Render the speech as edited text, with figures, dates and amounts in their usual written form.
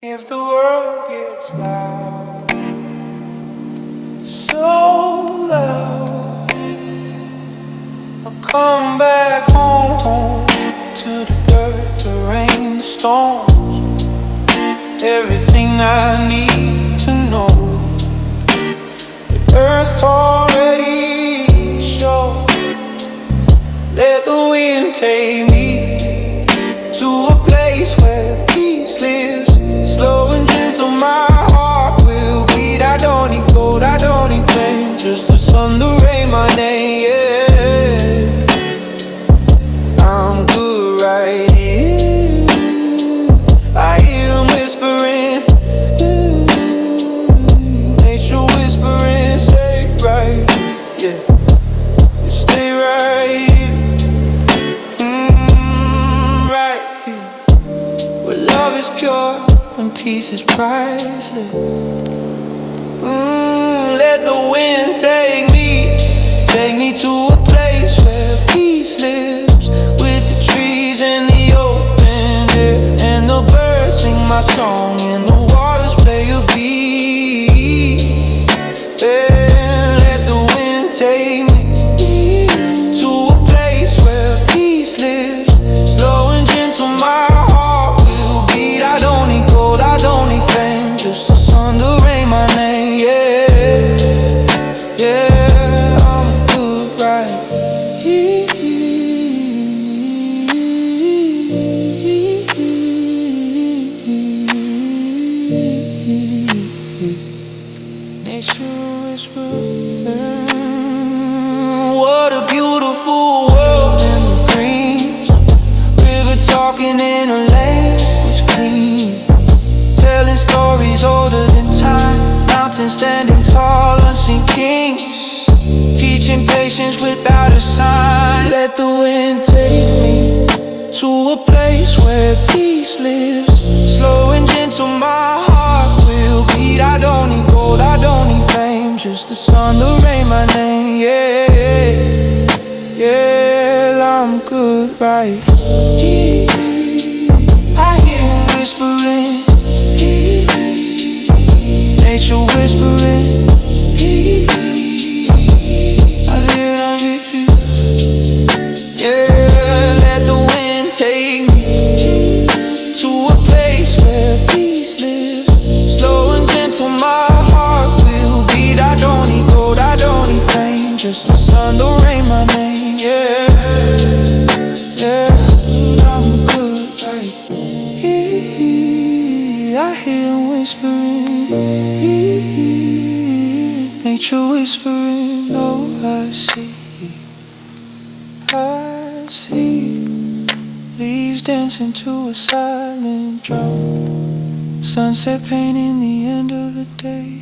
If the world gets loud, so loud, I'll come back home to the dirt, the rain, the storms, everything I need to know. The earth already shows. Let the wind take me to a place where peace lives. Slow and gentle, my heart will beat. I don't need gold, I don't need fame, just the sun, the rain, my name, yeah. I'm good right here. I hear him whispering, nature whispering, stay right, yeah. Stay right here, right here, where love is pure and peace is priceless. Let the wind take me to a place where peace lives, with the trees and the open air, and the birds sing my song, and the waters play a beat. Yeah, let the wind take me to a place where peace lives. Slow and gentle, my heart will beat. I don't need gold, I don't need fame, just the sun, the rain, my name, yeah. Yeah, I'm good right here. Nature whispers, what a beautiful world in the green. River talking in a language clean, telling stories older than time. Mountains standing tall, unseen kings, teaching patience without a sign. Let the wind take me to a place where peace lives. Slow and gentle, my heart will beat. I don't need gold, I don't need fame, just the sun, the rain, my name, yeah. Yeah, I'm good right here. I hear him whispering, nature whispering, yeah. Let the wind take me to a place where peace lives. Slow and gentle, my heart will beat. I don't need gold, I don't need fame, just the sun, the rain, my name, yeah. Yeah, I'm good right here. I hear him whispering, nature whispering, oh, I see leaves dancing to a silent drum, sunset painting the end of the day.